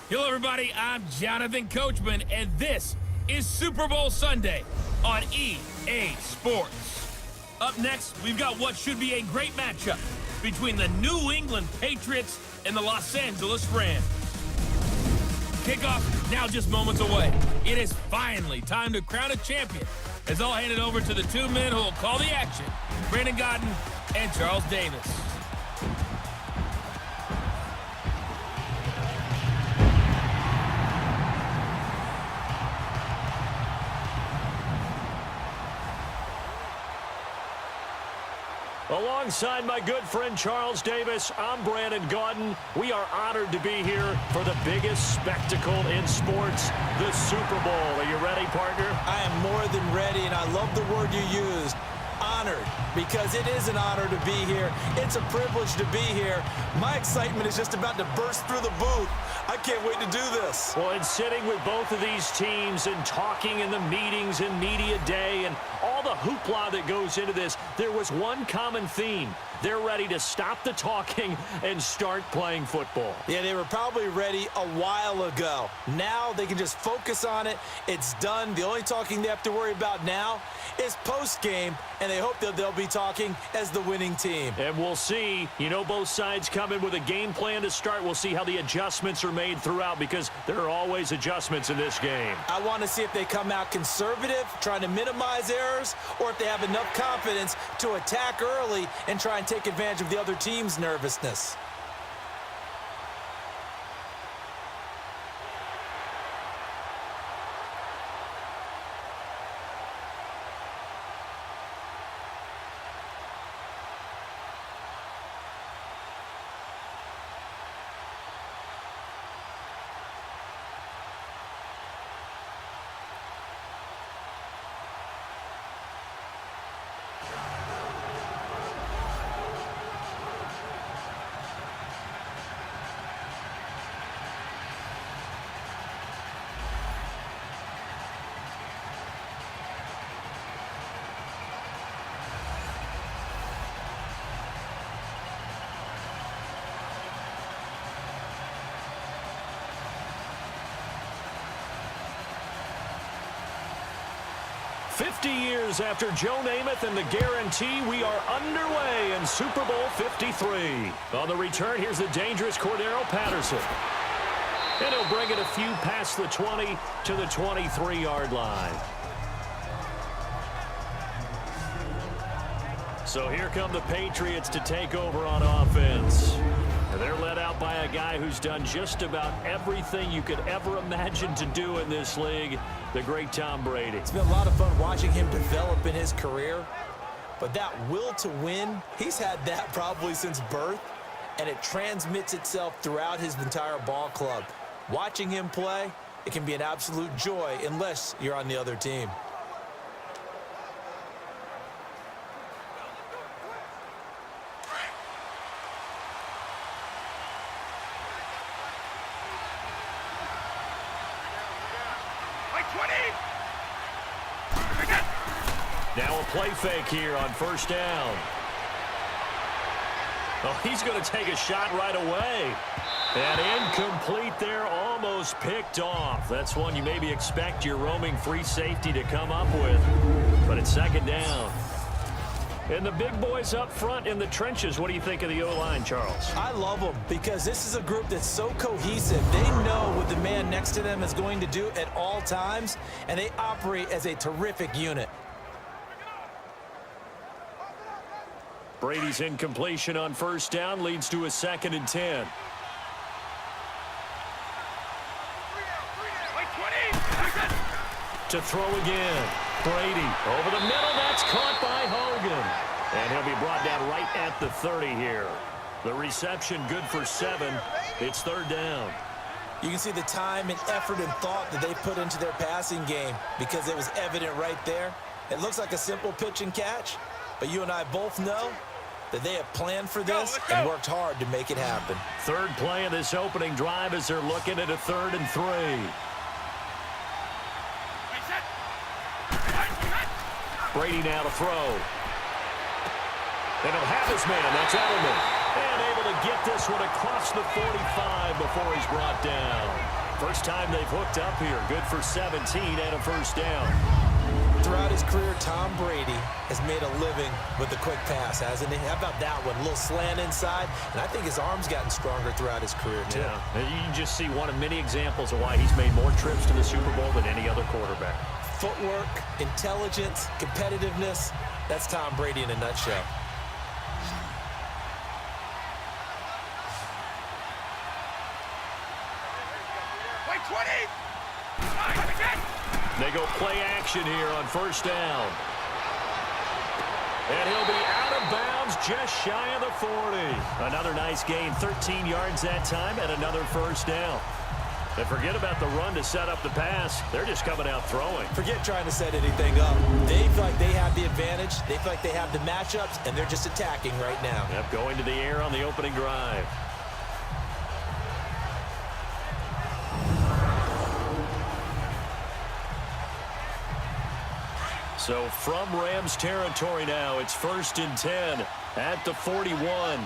Hello, everybody. I'm Jonathan Coachman, and this is Super Bowl Sunday on EA Sports. Up next, we've got what should be a great matchup between the New England Patriots and the Los Angeles Rams. Kickoff now just moments away. It is finally time to crown a champion, as I'll hand it over to the two men who will call the action, Brandon Gaudin and Charles Davis. Alongside my good friend Charles Davis, I'm Brandon Gaudin. We are honored to be here for the biggest spectacle in sports, the Super Bowl. Are you ready, partner? I am more than ready, and I love the word you used, honored, because it is an honor to be here. It's a privilege to be here. My excitement is just about to burst through the booth. I can't wait to do this. Well, and sitting with both of these teams and talking in the meetings and media day and all the hoopla that goes into this, there was one common theme. They're ready to stop the talking and start playing football. Yeah, they were probably ready a while ago. Now they can just focus on it. It's done. The only talking they have to worry about now is post-game, and they hope that they'll be talking as the winning team. And we'll see. You know, both sides come in with a game plan to start. We'll see how the adjustments are made throughout, because there are always adjustments in this game. I want to see if they come out conservative, trying to minimize errors, or if they have enough confidence to attack early and try and take advantage of the other team's nervousness. Years after Joe Namath and the guarantee, we are underway in Super Bowl 53. On the return, here's the dangerous Cordero Patterson. And he'll bring it a few past the 20 to the 23-yard line. So here come the Patriots to take over on offense. And they're led out by a guy who's done just about everything you could ever imagine to do in this league, the great Tom Brady. It's been a lot of fun watching him develop in his career, but that will to win, he's had that probably since birth, and it transmits itself throughout his entire ball club. Watching him play, it can be an absolute joy unless you're on the other team. Now a play fake here on first down. Oh, he's going to take a shot right away. And incomplete there, almost picked off. That's one you maybe expect your roaming free safety to come up with. But it's second down. And the big boys up front in the trenches. What do you think of the O-line, Charles? I love them because this is a group that's so cohesive. They know what the man next to them is going to do at all times, and they operate as a terrific unit. Brady's incompletion on first down leads to a 2nd and 10. To throw again. Brady over the middle. That's caught by Hogan. And he'll be brought down right at the 30 here. The reception good for 7. It's third down. You can see the time and effort and thought that they put into their passing game because it was evident right there. It looks like a simple pitch and catch, but you and I both know that they have planned for this and worked hard to make it happen. Third play of this opening drive as they're looking at a 3rd and 3. Brady now to throw. And he'll have his man. That's Edelman. And able to get this one across the 45 before he's brought down. First time they've hooked up here. Good for 17 and a first down. Throughout his career, Tom Brady has made a living with the quick pass, hasn't he? How about that one? A little slant inside, and I think his arm's gotten stronger throughout his career, too. Yeah, and you can just see one of many examples of why he's made more trips to the Super Bowl than any other quarterback. Footwork, intelligence, competitiveness, that's Tom Brady in a nutshell. They go play action here on first down. And he'll be out of bounds just shy of the 40. Another nice gain, 13 yards that time, and another first down. And forget about the run to set up the pass. They're just coming out throwing. Forget trying to set anything up. They feel like they have the advantage. They feel like they have the matchups, and they're just attacking right now. Yep, going to the air on the opening drive. So from Rams territory now, it's 1st and 10 at the 41.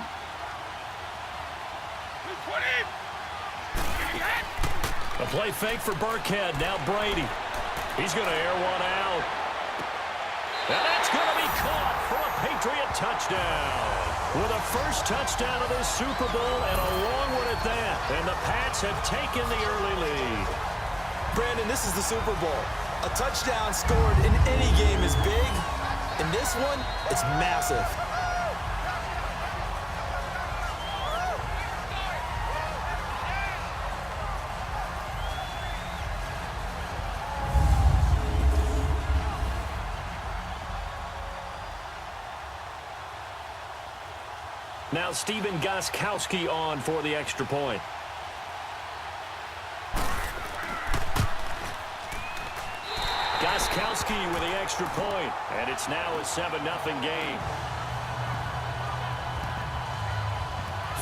A play fake for Burkhead. Now Brady. He's going to air one out. And that's going to be caught for a Patriot touchdown. With a first touchdown of the Super Bowl and a long one at that. And the Pats have taken the early lead. Brandon, this is the Super Bowl. A touchdown scored in any game is big. In this one, it's massive. Now Stephen Gostkowski on for the extra point. Gostkowski with the extra point, and it's now a 7-0 game.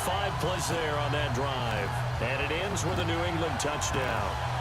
5 plays there on that drive, and it ends with a New England touchdown.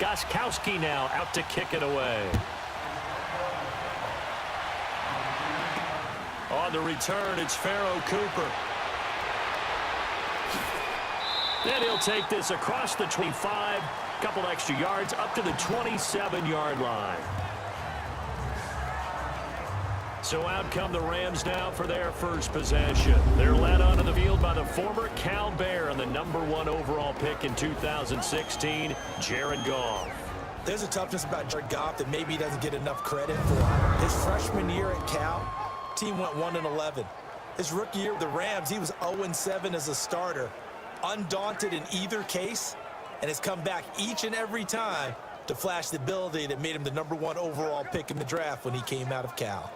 Gostkowski now out to kick it away. On the return, it's Pharaoh Cooper. Then he'll take this across the 25, couple extra yards up to the 27-yard line. So out come the Rams now for their first possession. They're led onto the field by the former Cal Bear and the #1 overall pick in 2016, Jared Goff. There's a toughness about Jared Goff that maybe he doesn't get enough credit for. His freshman year at Cal, team went 1-11. His rookie year with the Rams, he was 0-7 as a starter. Undaunted in either case, and has come back each and every time to flash the ability that made him the #1 overall pick in the draft when he came out of Cal.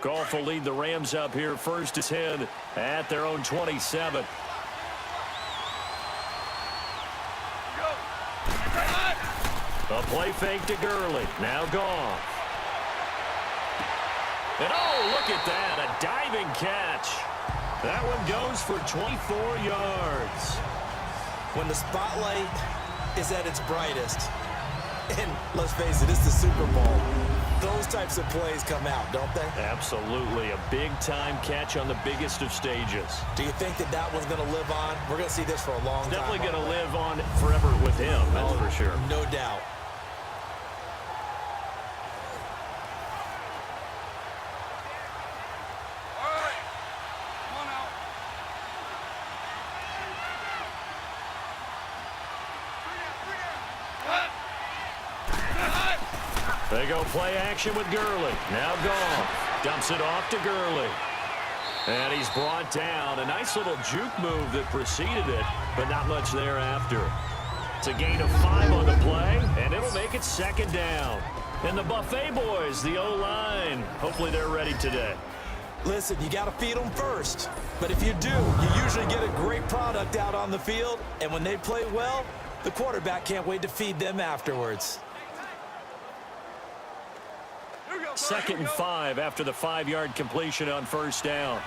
Goff will lead the Rams up here 1st and 10 at their own 27. A play fake to Gurley. Now Goff. And oh, look at that. A diving catch. That one goes for 24 yards. When the spotlight is at its brightest, and let's face it, it's the Super Bowl, those types of plays come out, don't they? Absolutely. A big-time catch on the biggest of stages. Do you think that that one's going to live on? We're going to see this for a long time. Definitely going to live on forever with him, that's for sure. No doubt. They go play action with Gurley. Now Goff dumps it off to Gurley. And he's brought down. A nice little juke move that preceded it, but not much thereafter. It's a gain of 5 on the play, and it'll That'll make it second down. And the Buffet boys, the O-line, hopefully they're ready today. Listen, you got to feed them first. But if you do, you usually get a great product out on the field. And when they play well, the quarterback can't wait to feed them afterwards. 2nd and 5 after the 5-yard completion on first down.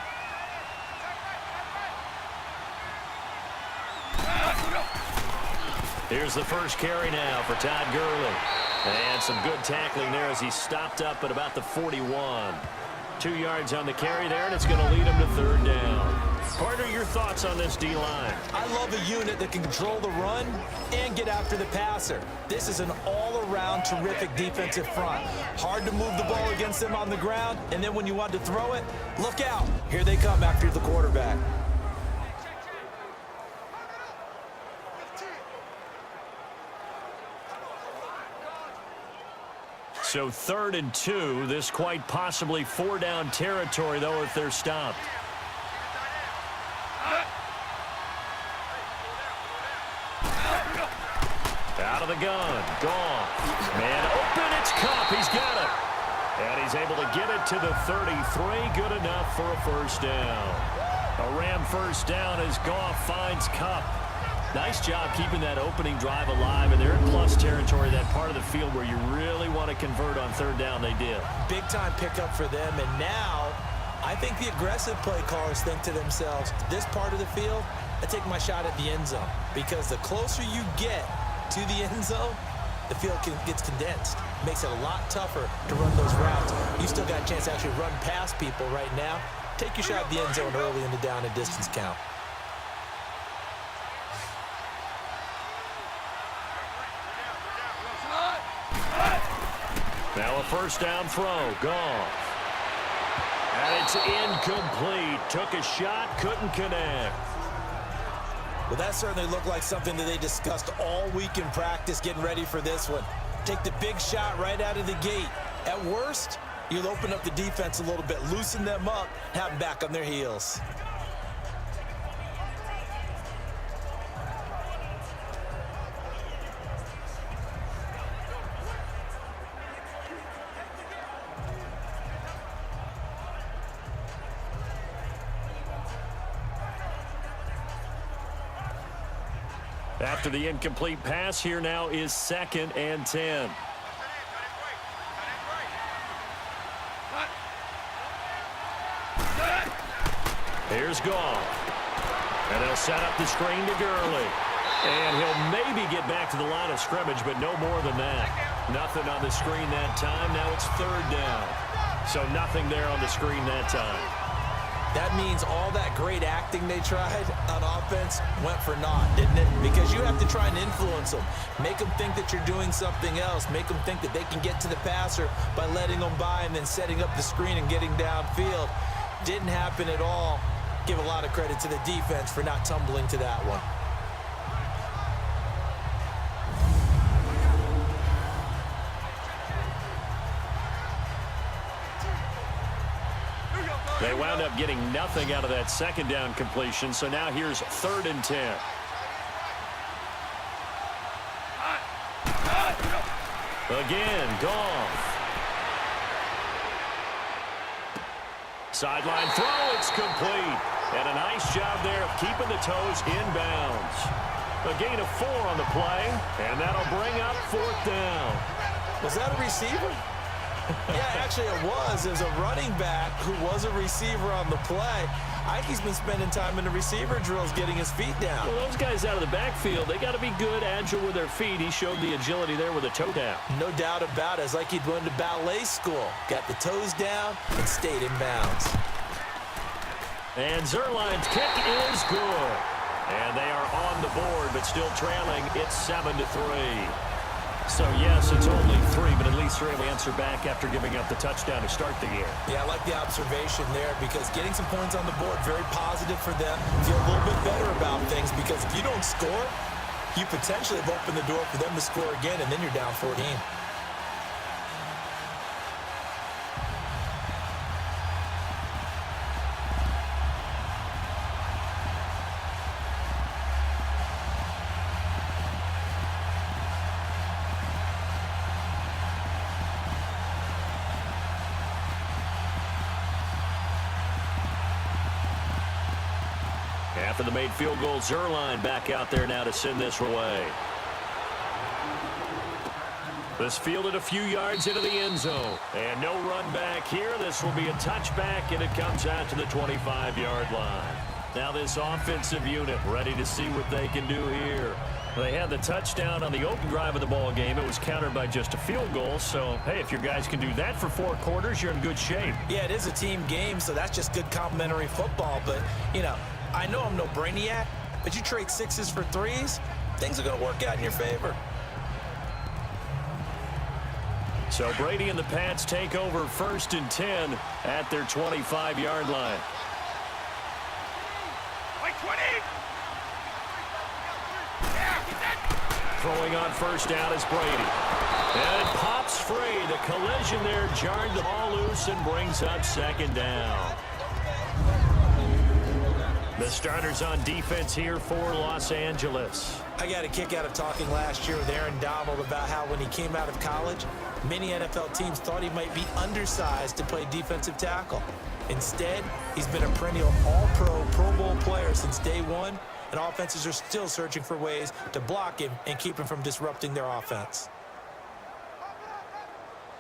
Here's the first carry now for Todd Gurley. And some good tackling there as he stopped up at about the 41. 2 yards on the carry there, and it's going to lead him to 3rd down. Partner, your thoughts on this D-line? I love a unit that can control the run and get after the passer. This is an all-around terrific defensive front. Hard to move the ball against them on the ground, and then when you want to throw it, look out. Here they come after the quarterback. So 3rd and 2, this quite possibly 4-down territory, though, if they're stopped. Out of the gun, gone. Man open, it's Cup, he's got it. And he's able to get it to the 33, good enough for a first down. A Ram first down as Goff finds Cup. Nice job keeping that opening drive alive, and they're in plus territory, that part of the field where you really want to convert on 3rd down. They did. Big-time pickup for them, and now I think the aggressive play callers think to themselves, this part of the field, I take my shot at the end zone, because the closer you get to the end zone, the field gets condensed. Makes it a lot tougher to run those routes. You still got a chance to actually run past people right now. Take your shot at the end zone early in the down and distance count. Now a first down throw, Goff. And it's incomplete. Took a shot, couldn't connect. Well, that certainly looked like something that they discussed all week in practice getting ready for this one. Take the big shot right out of the gate. At worst, you'll open up the defense a little bit, loosen them up, have them back on their heels. After the incomplete pass, here now is 2nd and 10. Here's Goff. And he'll set up the screen to Gurley. And he'll maybe get back to the line of scrimmage, but no more than that. Nothing on the screen that time. Now it's 3rd down. So nothing there on the screen that time. That means all that great acting they tried on offense went for naught, didn't it? Because you have to try and influence them. Make them think that you're doing something else. Make them think that they can get to the passer by letting them by and then setting up the screen and getting downfield. Didn't happen at all. Give a lot of credit to the defense for not tumbling to that one. They wound up getting nothing out of that 2nd down completion, so now here's 3rd and 10. Again, Goff. Sideline throw, it's complete. And a nice job there of keeping the toes inbounds. A gain of 4 on the play, and that'll bring up 4th down. Was that a receiver? Yeah, actually it was. It was a running back who was a receiver on the play. I think he's been spending time in the receiver drills getting his feet down. Well, those guys out of the backfield, they got to be good, agile with their feet. He showed the agility there with a toe down. No doubt about it. It's like he'd went to ballet school. Got the toes down and stayed in bounds. And Zerline's kick is good. And they are on the board, but still trailing. It's 7-3. So, yes, it's only 3, but at least they're able to answer back after giving up the touchdown to start the year. Yeah, I like the observation there because getting some points on the board, very positive for them. Feel a little bit better about things because if you don't score, you potentially have opened the door for them to score again, and then you're down 14. After the made field goal, Zerline back out there now to send this away. This fielded a few yards into the end zone. And no run back here. This will be a touchback, and it comes out to the 25-yard line. Now this offensive unit ready to see what they can do here. They had the touchdown on the open drive of the ball game. It was countered by just a field goal. So, hey, if your guys can do that for 4 quarters, you're in good shape. Yeah, it is a team game, so that's just good complimentary football. But, you know, I know I'm no brainiac, but you trade 6s for 3s, things are going to work out in your favor. So Brady and the Pats take over 1st and 10 at their 25-yard line. Throwing on 1st down is Brady. And it pops free. The collision there jarred the ball loose and brings up 2nd down. The starters on defense here for Los Angeles. I got a kick out of talking last year with Aaron Donald about how when he came out of college, many NFL teams thought he might be undersized to play defensive tackle. Instead, he's been a perennial all-pro, Pro Bowl player since day one, and offenses are still searching for ways to block him and keep him from disrupting their offense.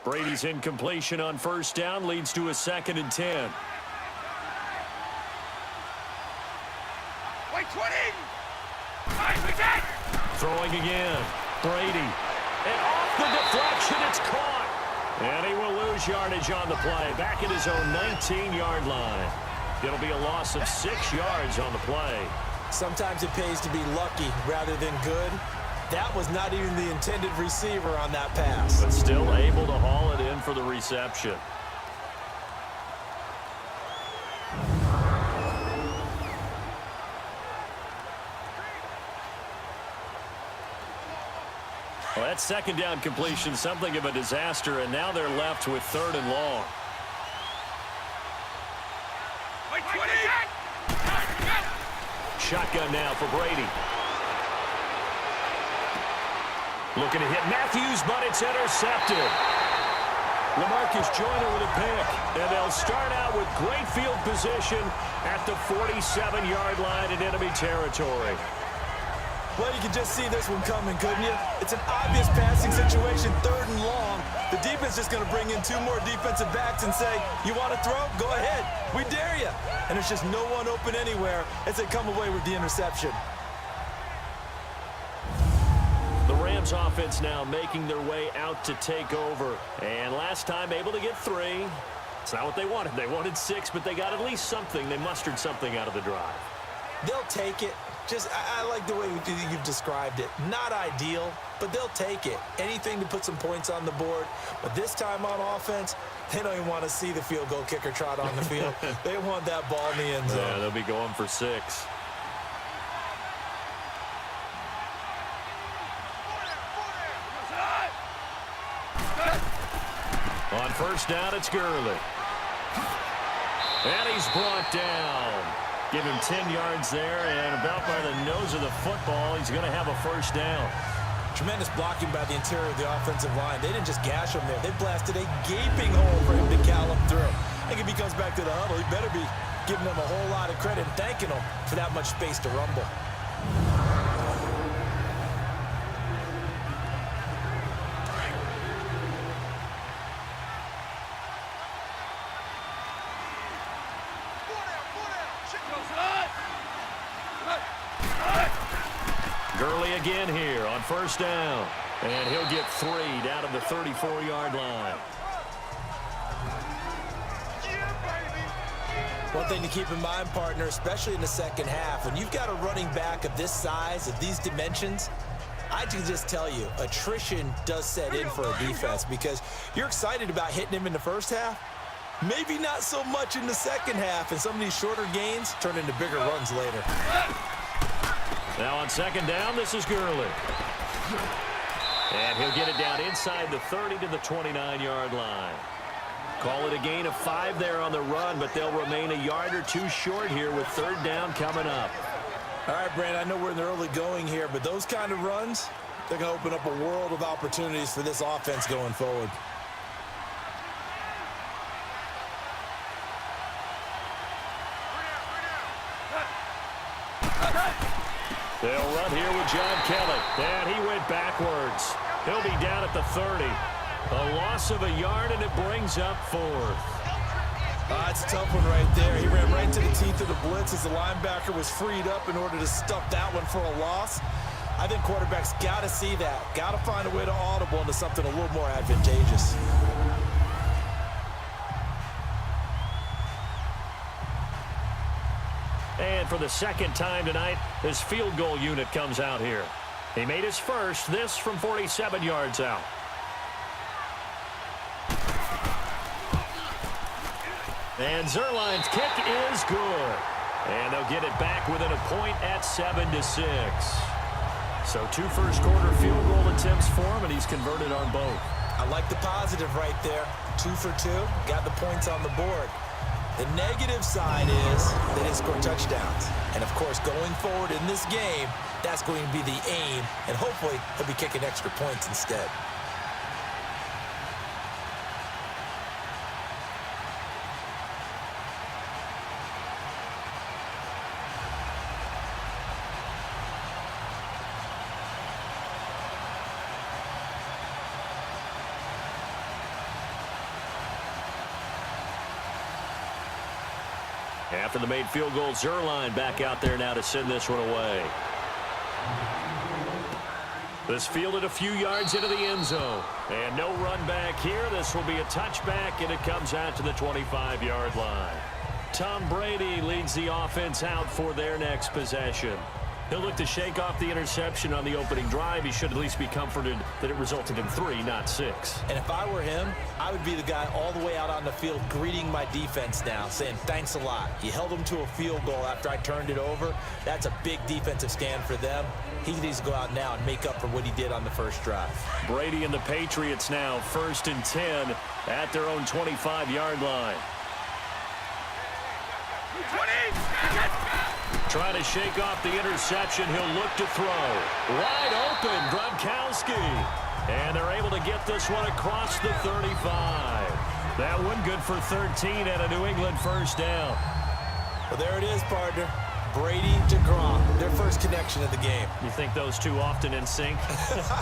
Brady's incompletion on 1st down leads to a 2nd and 10. Throwing again. Brady. And off the deflection, it's caught. And he will lose yardage on the play. Back at his own 19-yard line. It'll be a loss of 6 yards on the play. Sometimes it pays to be lucky rather than good. That was not even the intended receiver on that pass. But still able to haul it in for the reception. Well, that 2nd down completion, something of a disaster, and now they're left with 3rd and long. Shotgun now for Brady. Looking to hit Matthews, but it's intercepted. LaMarcus Joyner with a pick, and they'll start out with great field position at the 47-yard line in enemy territory. Well, you can just see this one coming, couldn't you? It's an obvious passing situation, 3rd and long. The defense is going to bring in 2 more defensive backs and say, you want to throw? Go ahead. We dare you. And there's just no one open anywhere as they come away with the interception. The Rams offense now making their way out to take over. And last time able to get 3. It's not what they wanted. They wanted 6, but they got at least something. They mustered something out of the drive. They'll take it. I like the way you've described it. Not ideal, but they'll take it. Anything to put some points on the board. But this time on offense, they don't even want to see the field goal kicker trot on the field. They want that ball in the end zone. Yeah, they'll be going for 6. On 1st down, it's Gurley. And he's brought down. Give him 10 yards there, and about by the nose of the football, he's going to have a 1st down. Tremendous blocking by the interior of the offensive line. They didn't just gash him there. They blasted a gaping hole for him to gallop through. I think if he comes back to the huddle, he better be giving them a whole lot of credit and thanking them for that much space to rumble. Gurley again here on 1st down. And he'll get 3 down to the 34-yard line. One thing to keep in mind, partner, especially in the 2nd half, when you've got a running back of this size, of these dimensions, I can just tell you, attrition does set in for a defense because you're excited about hitting him in the 1st half. Maybe not so much in the 2nd half, and some of these shorter gains turn into bigger runs later. Now on 2nd down, this is Gurley. And he'll get it down inside the 30 to the 29-yard line. Call it a gain of 5 there on the run, but they'll remain a yard or 2 short here with 3rd down coming up. All right, Brandon, I know we're in the early going here, but those kind of runs, they're going to open up a world of opportunities for this offense going forward. They'll run here with John Kelly. And he went backwards. He'll be down at the 30. A loss of a yard, and it brings up 4th. It's a tough one right there. He ran right into the teeth of the blitz as the linebacker was freed up in order to stuff that one for a loss. I think quarterbacks got to see that. Got to find a way to audible into something a little more advantageous. And for the second time tonight, his field goal unit comes out here. He made his first, this from 47 yards out. And Zuerlein's kick is good. And they'll get it back within a point at 7-6. So 2 first-quarter field goal attempts for him, and he's converted on both. I like the positive right there. 2 for 2, got the points on the board. The negative side is that he scored touchdowns. And, of course, going forward in this game, that's going to be the aim, and hopefully he'll be kicking extra points instead. After the made field goal, Zuerlein back out there now to send this one away. This fielded a few yards into the end zone. And no run back here. This will be a touchback, and it comes out to the 25-yard line. Tom Brady leads the offense out for their next possession. He'll look to shake off the interception on the opening drive. He should at least be comforted that it resulted in 3, not 6. And if I were him, I would be the guy all the way out on the field greeting my defense now, saying thanks a lot. You held them to a field goal after I turned it over. That's a big defensive stand for them. He needs to go out now and make up for what he did on the first drive. Brady and the Patriots now 1st and 10 at their own 25-yard line. Trying to shake off the interception. He'll look to throw. Wide open, Gronkowski. And they're able to get this one across the 35. That one good for 13 and a New England first down. Well, there it is, partner. Brady to Gronk, their first connection of the game. You think those two often in sync?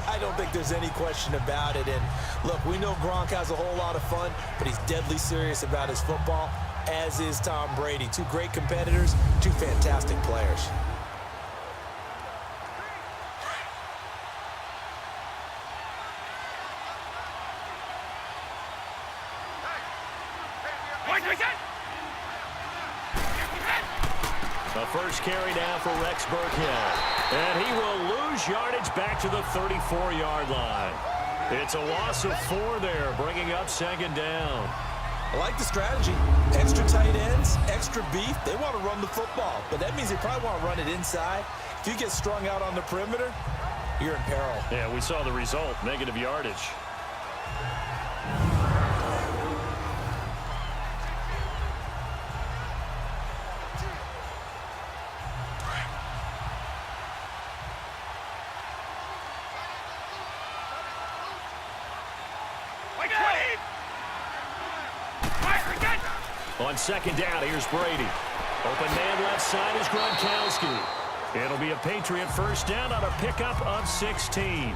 I don't think there's any question about it. And look, we know Gronk has a whole lot of fun, but he's deadly serious about his football, as is Tom Brady. 2 great competitors, 2 fantastic players. The first carry now for Rex Burkhead. And he will lose yardage back to the 34-yard line. It's a loss of 4 there, bringing up 2nd down. I like the strategy. Extra tight ends, extra beef. They want to run the football, but that means they probably want to run it inside. If you get strung out on the perimeter, you're in peril. Yeah, we saw the result, negative yardage. On 2nd down, here's Brady. Open man left side is Gronkowski. It'll be a Patriot first down on a pickup of 16.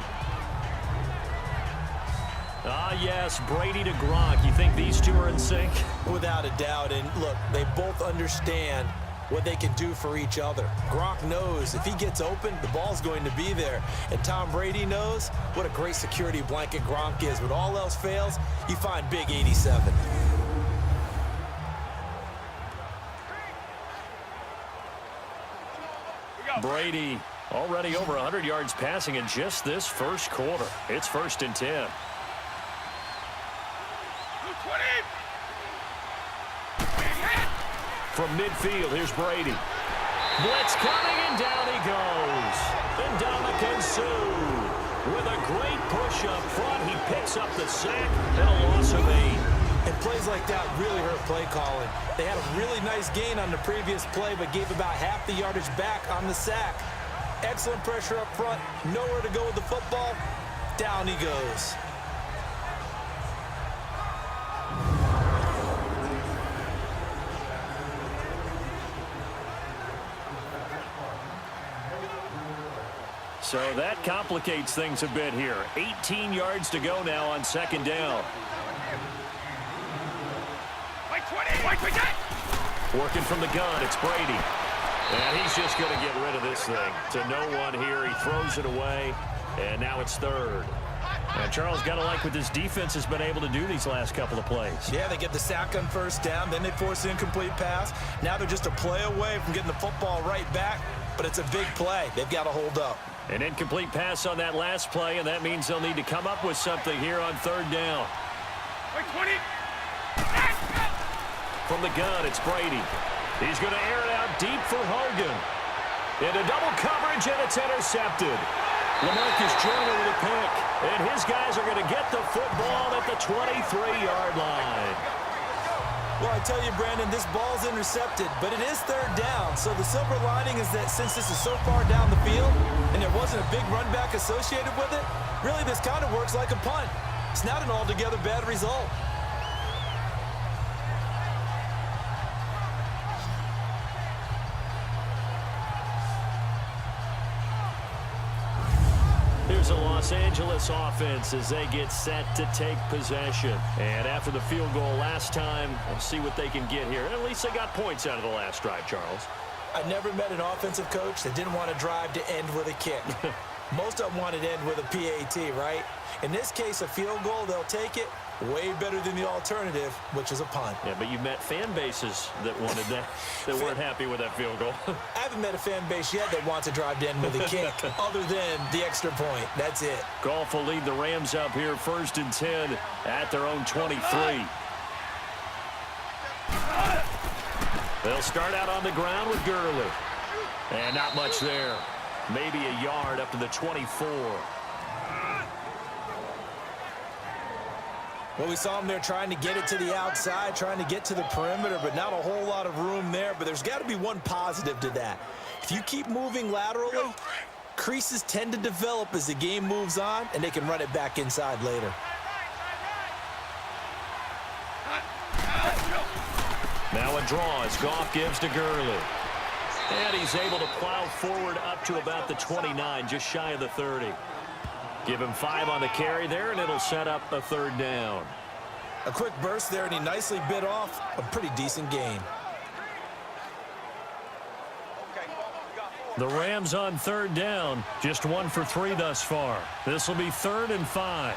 Yes, Brady to Gronk. You think these two are in sync? Without a doubt. And look, they both understand what they can do for each other. Gronk knows if he gets open, the ball's going to be there. And Tom Brady knows what a great security blanket Gronk is. When all else fails, you find big 87. Brady already over 100 yards passing in just this first quarter. It's 1st and 10. From midfield, here's Brady. Blitz coming, and down he goes. And Ndamukong Suh with a great push up front. He picks up the sack and a loss of 8. And plays like that really hurt play calling. They had a really nice gain on the previous play, but gave about half the yardage back on the sack. Excellent pressure up front. Nowhere to go with the football. Down he goes. So that complicates things a bit here. 18 yards to go now on second down. Working from the gun, it's Brady. And he's just going to get rid of this thing. To no one here, he throws it away, and now it's third. And Charles, got to like what this defense has been able to do these last couple of plays. Yeah, they get the sack on first down, then they force an incomplete pass. Now they're just a play away from getting the football right back, but it's a big play. They've got to hold up. An incomplete pass on that last play, and that means they'll need to come up with something here on third down. From the gun, it's Brady. He's going to air it out deep for Hogan. Into double coverage, and it's intercepted. LaMarcus Joyner with a pick, and his guys are going to get the football at the 23-yard line. Well, I tell you, Brandon, this ball's intercepted, but it is third down. So the silver lining is that since this is so far down the field and there wasn't a big run back associated with it, really this kind of works like a punt. It's not an altogether bad result. Here's a Los Angeles offense as they get set to take possession. And after the field goal last time, we'll see what they can get here. At least they got points out of the last drive, Charles. I never met an offensive coach that didn't want to drive to end with a kick. Most of them wanted to end with a PAT, right? In this case, a field goal, they'll take it. Way better than the alternative, which is a punt. Yeah, but you met fan bases that wanted that, that weren't happy with that field goal. I haven't met a fan base yet that wants to drive to end with a kick, other than the extra point. That's it. Goff will lead the Rams up here, 1st and 10 at their own 23. They'll start out on the ground with Gurley. And not much there. Maybe a yard up to the 24. Well, we saw him there trying to get it to the outside, trying to get to the perimeter, but not a whole lot of room there. But there's got to be one positive to that. If you keep moving laterally, creases tend to develop as the game moves on, and they can run it back inside later. Now a draw as Goff gives to Gurley. And he's able to plow forward up to about the 29, just shy of the 30. Give him 5 on the carry there, and it'll set up a third down. A quick burst there, and he nicely bit off a pretty decent gain. The Rams on third down, just 1 for 3 thus far. This will be 3rd and 5.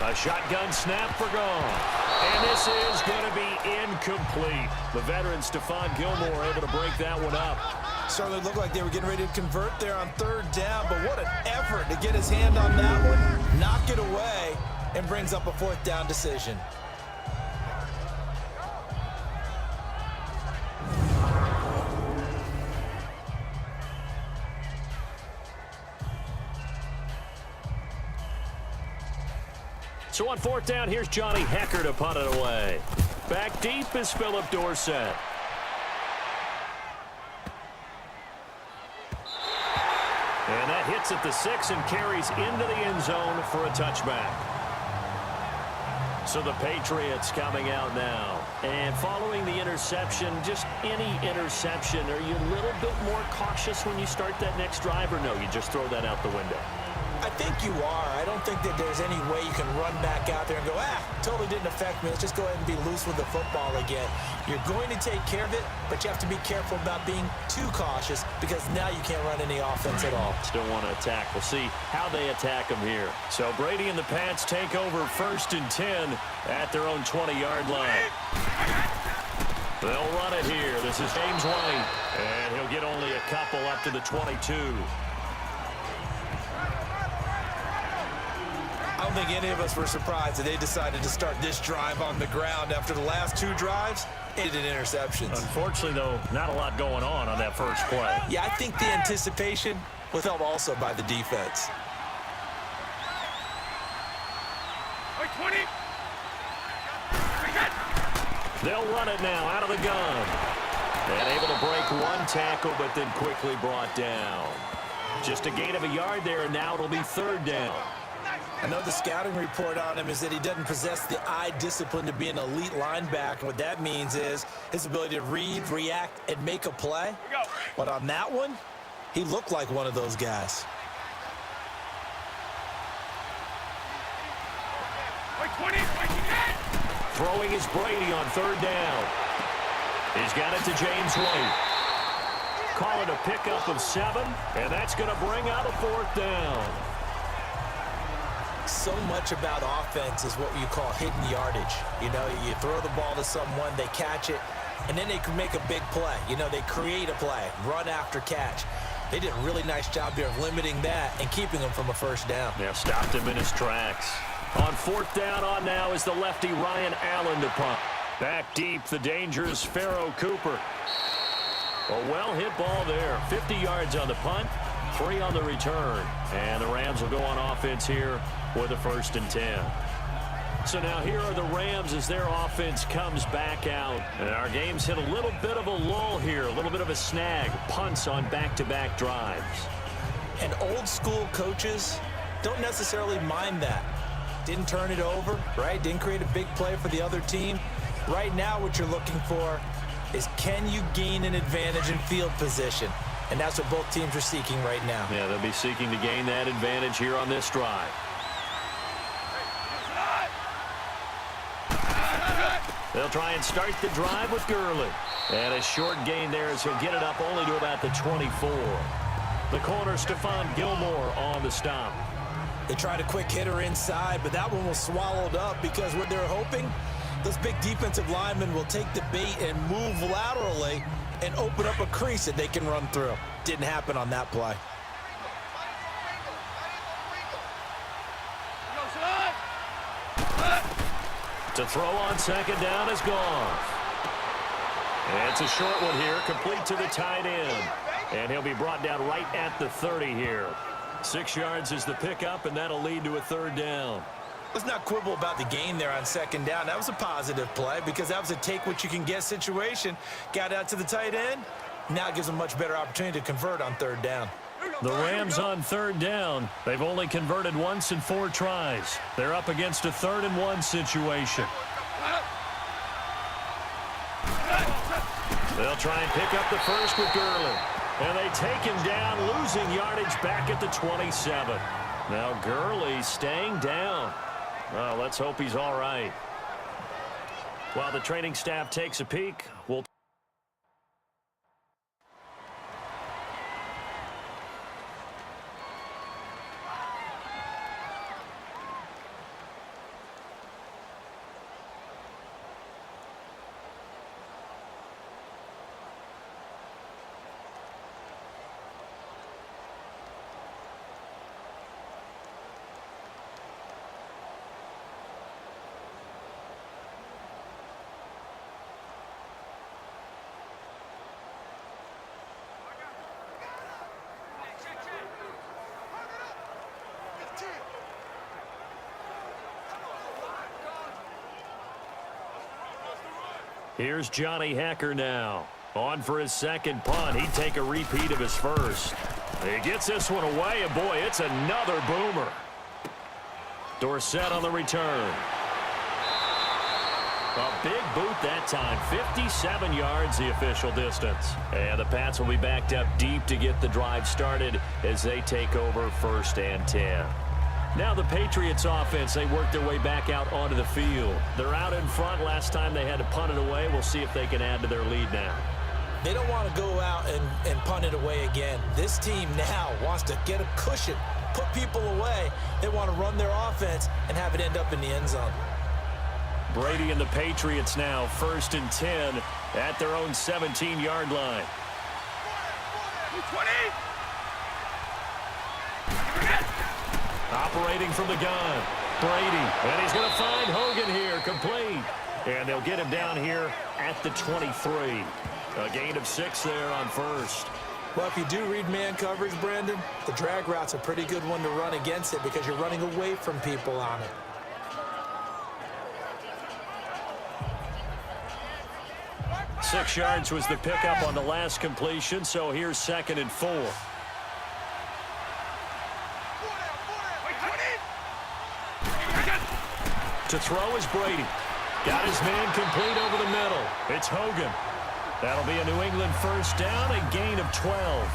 A shotgun snap for Goff. And this is going to be incomplete. The veteran Stephon Gilmore able to break that one up. Certainly looked like they were getting ready to convert there on third down, but what an effort to get his hand on that one, knock it away, and brings up a 4th down decision. So on 4th down, here's Johnny Hecker to punt it away. Back deep is Philip Dorsett. And that hits at the 6 and carries into the end zone for a touchback. So the Patriots coming out now. And following the interception, just any interception, are you a little bit more cautious when you start that next drive, or no, you just throw that out the window? I think you are. I don't think that there's any way you can run back out there and go, totally didn't affect me. Let's just go ahead and be loose with the football again. You're going to take care of it, but you have to be careful about being too cautious because now you can't run any offense at all. Still want to attack. We'll see how they attack them here. So Brady and the Pats take over 1st and 10 at their own 20-yard line. They'll run it here. This is James White, and he'll get only a couple up to the 22. I don't think any of us were surprised that they decided to start this drive on the ground after the last 2 drives. Ended in interceptions. Unfortunately, though, not a lot going on that first play. Yeah, I think the anticipation was helped also by the defense. They'll run it now out of the gun. And able to break 1 tackle, but then quickly brought down. Just a gain of a yard there, and now it'll be 3rd down. I know the scouting report on him is that he doesn't possess the eye discipline to be an elite linebacker. What that means is his ability to read, react, and make a play. But on that one, he looked like one of those guys. Throwing is Brady on third down. He's got it to James White. Call it a pickup of 7, and that's going to bring out a 4th down. So much about offense is what you call hidden yardage. You know, you throw the ball to someone, they catch it, and then they can make a big play. You know, they create a play, run after catch. They did a really nice job here of limiting that and keeping him from a first down. Yeah, stopped him in his tracks. On 4th down on now is the lefty Ryan Allen to punt. Back deep, the dangerous Pharaoh Cooper. A well-hit ball there. 50 yards on the punt, 3 on the return. And the Rams will go on offense here with a 1st and 10. So now here are the Rams as their offense comes back out. And our game's hit a little bit of a lull here, a little bit of a snag. Punts on back-to-back drives. And old-school coaches don't necessarily mind that. Didn't turn it over, right? Didn't create a big play for the other team. Right now what you're looking for is, can you gain an advantage in field position? And that's what both teams are seeking right now. Yeah, they'll be seeking to gain that advantage here on this drive. They'll try and start the drive with Gurley. And a short gain there as he'll get it up only to about the 24. The corner, Stephon Gilmore, on the stop. They tried a quick hitter inside, but that one was swallowed up because what they're hoping, those big defensive linemen will take the bait and move laterally and open up a crease that they can run through. Didn't happen on that play. To throw on 2nd down is gone. And it's a short one here, complete to the tight end. And he'll be brought down right at the 30 here. 6 yards is the pickup, and that'll lead to a 3rd down. Let's not quibble about the gain there on 2nd down. That was a positive play because that was a take-what-you-can-get situation. Got out to the tight end. Now it gives them a much better opportunity to convert on 3rd down. The Rams on 3rd down. They've only converted once in 4 tries. They're up against a 3rd and 1 situation. They'll try and pick up the first with Gurley. And they take him down, losing yardage back at the 27. Now Gurley staying down. Well, let's hope he's all right. While the training staff takes a peek, we'll Here's Johnny Hekker now. On for his 2nd punt. He'd take a repeat of his first. He gets this one away, and boy, it's another boomer. Dorsett on the return. A big boot that time. 57 yards the official distance. And the Pats will be backed up deep to get the drive started as they take over 1st and 10. Now the Patriots offense, they work their way back out onto the field. They're out in front. Last time they had to punt it away. We'll see if they can add to their lead now. They don't want to go out and punt it away again. This team now wants to get a cushion, put people away. They want to run their offense and have it end up in the end zone. Brady and the Patriots now 1st and 10 at their own 17-yard line. 20. Operating from the gun, Brady, and he's going to find Hogan here, complete. And they'll get him down here at the 23. A gain of 6 there on 1st. Well, if you do read man coverage, Brandon, the drag route's a pretty good one to run against it because you're running away from people on it. Six yards was the pickup on the last completion, so here's 2nd and 4. To throw is Brady. Got his man complete over the middle. It's Hogan. That'll be a New England first down, a gain of 12.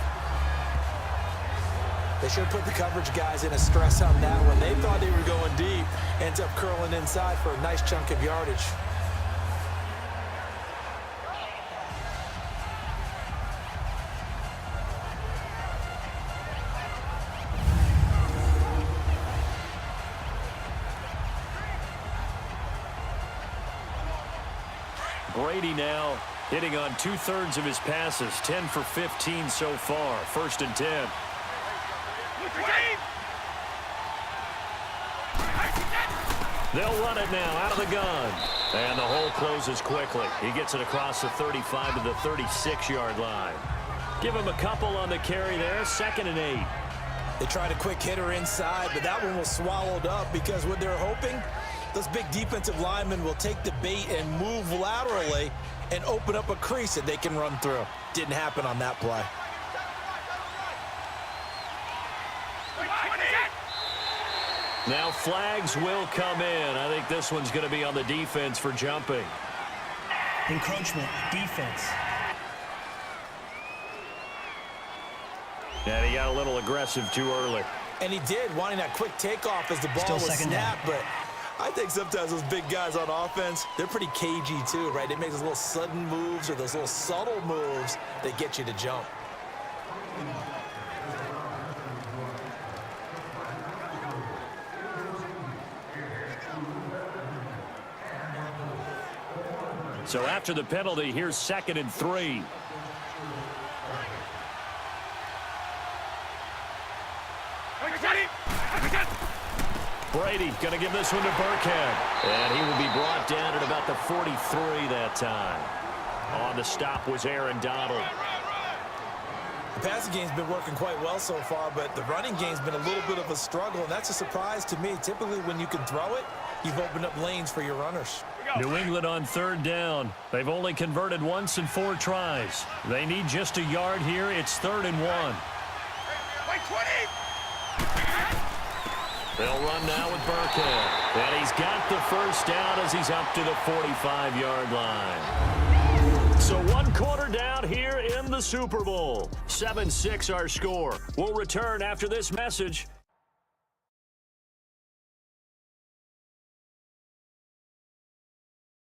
They should have put the coverage guys in a stress on that one. They thought they were going deep. Ends up curling inside for a nice chunk of yardage. Brady now hitting on 2/3 of his passes, 10 for 15 so far. 1st and 10. They'll run it now out of the gun. And the hole closes quickly. He gets it across the 35 to the 36-yard line. Give him a couple on the carry there. 2nd and 8. They tried a quick hitter inside, but that one was swallowed up because what they're hoping, those big defensive linemen will take the bait and move laterally and open up a crease that they can run through. Didn't happen on that play. Now flags will come in. I think this one's going to be on the defense for jumping. Encroachment, defense. And he got a little aggressive too early. And he did, wanting that quick takeoff as the ball was snapped. But I think sometimes those big guys on offense, they're pretty cagey too, right? They make those little sudden moves or those little subtle moves that get you to jump. So after the penalty, here's 2nd and 3. Brady going to give this one to Burkhead. And he will be brought down at about the 43 that time. On the stop was Aaron Donald. The passing game's been working quite well so far, but the running game's been a little bit of a struggle, and that's a surprise to me. Typically, when you can throw it, you've opened up lanes for your runners. New England on 3rd down. They've only converted once in 4 tries. They need just a yard here. It's 3rd and 1. They'll run now with Burkhead. And he's got the first down as he's up to the 45-yard line. So 1 quarter down here in the Super Bowl. 7-6 our score. We'll return after this message